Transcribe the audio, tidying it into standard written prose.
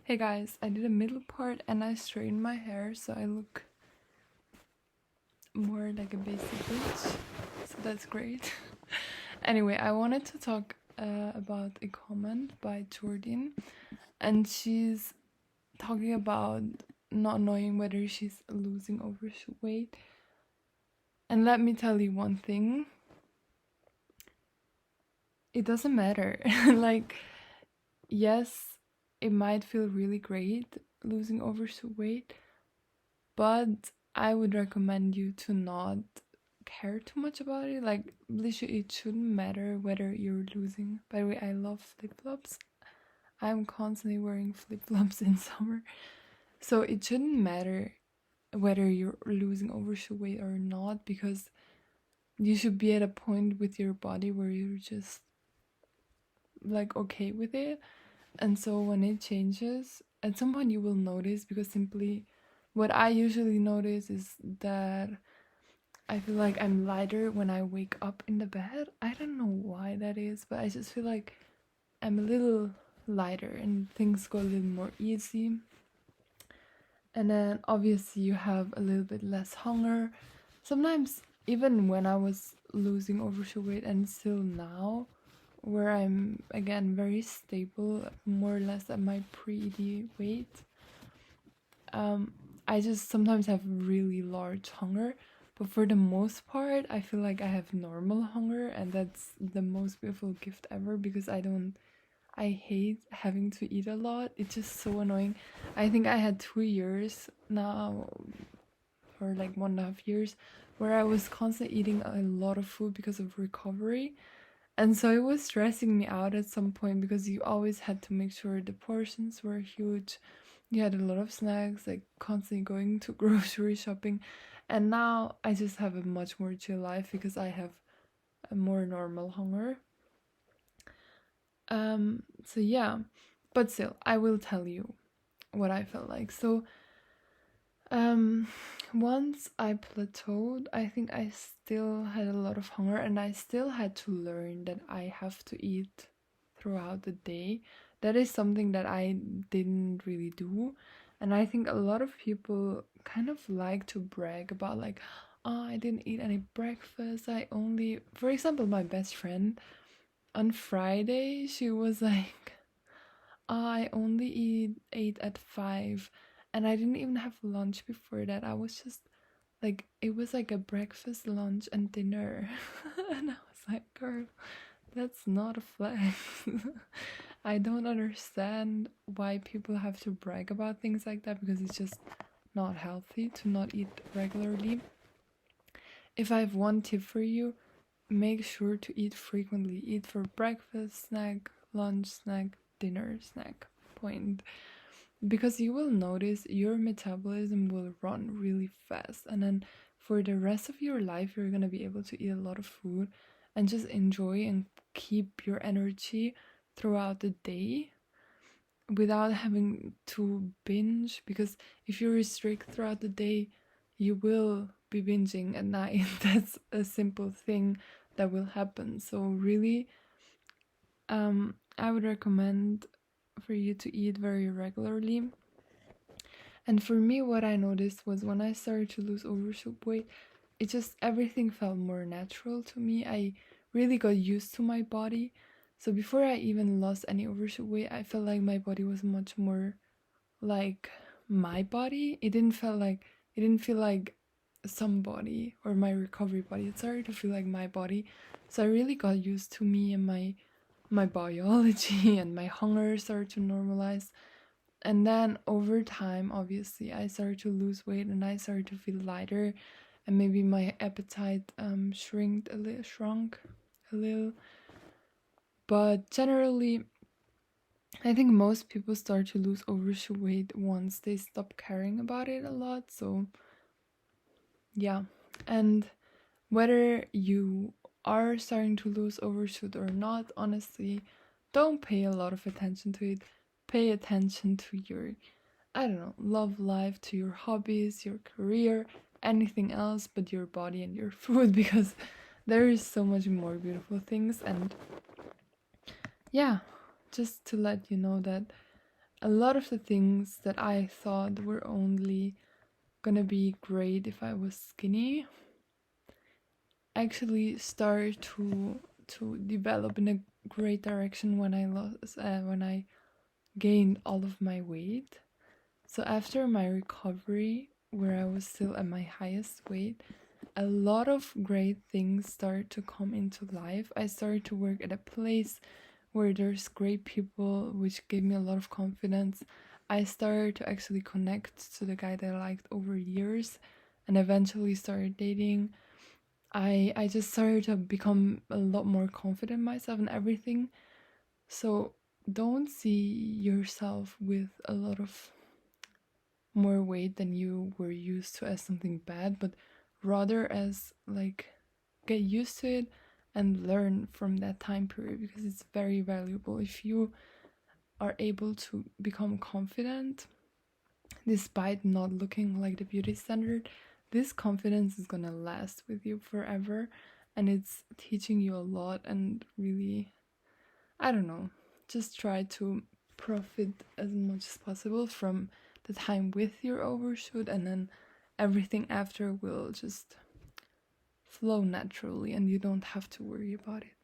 Hey guys, I did a middle part and I straightened my hair so I look more like a basic bitch. So that's great. Anyway, I wanted to talk about a comment by Jordan, and she's talking about not knowing whether she's losing overshoot weight. And let me tell you one thing, it doesn't matter. Like, yes, it might feel really great losing overshoot weight, but I would recommend you to not care too much about it. Like, literally, it shouldn't matter whether you're losing. By the way, I love flip-flops. I'm constantly wearing flip-flops in summer. So it shouldn't matter whether you're losing overshoot weight or not, because you should be at a point with your body where you're just like okay with it. And so when it changes, at some point you will notice, because simply what I usually notice is that I feel like I'm lighter when I wake up in the bed. I don't know why that is, but I just feel like I'm a little lighter and things go a little more easy. And then obviously you have a little bit less hunger. Sometimes even when I was losing overshoot weight, and still now, where I'm again very stable, more or less at my pre-ED weight, I just sometimes have really large hunger. But for the most part, I feel like I have normal hunger, and that's the most beautiful gift ever, because I hate having to eat a lot. It's just so annoying. I think I had 2 years now, or like 1.5 years, where I was constantly eating a lot of food because of recovery. And so it was stressing me out at some point, because you always had to make sure the portions were huge. You had a lot of snacks, like constantly going to grocery shopping. And now I just have a much more chill life because I have a more normal hunger. So yeah, but still, I will tell you what I felt like. So, once I plateaued, I think I still had a lot of hunger, and I still had to learn that I have to eat throughout the day. That is something that I didn't really do. And I think a lot of people kind of like to brag about, like, oh, I didn't eat any breakfast. For example, my best friend on Friday, she was like, I only ate at 5, and I didn't even have lunch before that. I was just like, it was like a breakfast, lunch, and dinner. And I was like, girl, that's not a flex. I don't understand why people have to brag about things like that, because it's just not healthy to not eat regularly. If I have one tip for you, make sure to eat frequently. Eat for breakfast, snack, lunch, snack, dinner, snack. Point. Because you will notice your metabolism will run really fast, and then for the rest of your life you're going to be able to eat a lot of food and just enjoy and keep your energy throughout the day without having to binge. Because if you restrict throughout the day, you will be binging at night. That's a simple thing that will happen. So really, I would recommend for you to eat very regularly. And for me, what I noticed was when I started to lose overshoot weight, it just everything felt more natural to me. I really got used to my body. So before I even lost any overshoot weight, I felt like my body was much more like my body. It didn't feel like somebody or my recovery body. It started to feel like my body. So I really got used to me and my biology, and my hunger started to normalize. And then over time, obviously, I started to lose weight and I started to feel lighter, and maybe my appetite shrunk a little. But generally, I think most people start to lose overshoot weight once they stop caring about it a lot. So yeah, and whether you are starting to lose overshoot or not, honestly, don't pay a lot of attention to it. Pay attention to your, I don't know, love life, to your hobbies, your career, anything else but your body and your food, because there is so much more beautiful things. And yeah, just to let you know that a lot of the things that I thought were only gonna be great if I was skinny actually started to develop in a great direction when I gained all of my weight. So after my recovery, where I was still at my highest weight, a lot of great things started to come into life. I started to work at a place where there's great people, which gave me a lot of confidence. I started to actually connect to the guy that I liked over years and eventually started dating. I just started to become a lot more confident in myself and everything. So don't see yourself with a lot of more weight than you were used to as something bad, but rather as like get used to it and learn from that time period, because it's very valuable. If you are able to become confident despite not looking like the beauty standard, this confidence is gonna last with you forever, and it's teaching you a lot. And really, I don't know, just try to profit as much as possible from the time with your overshoot, and then everything after will just flow naturally and you don't have to worry about it.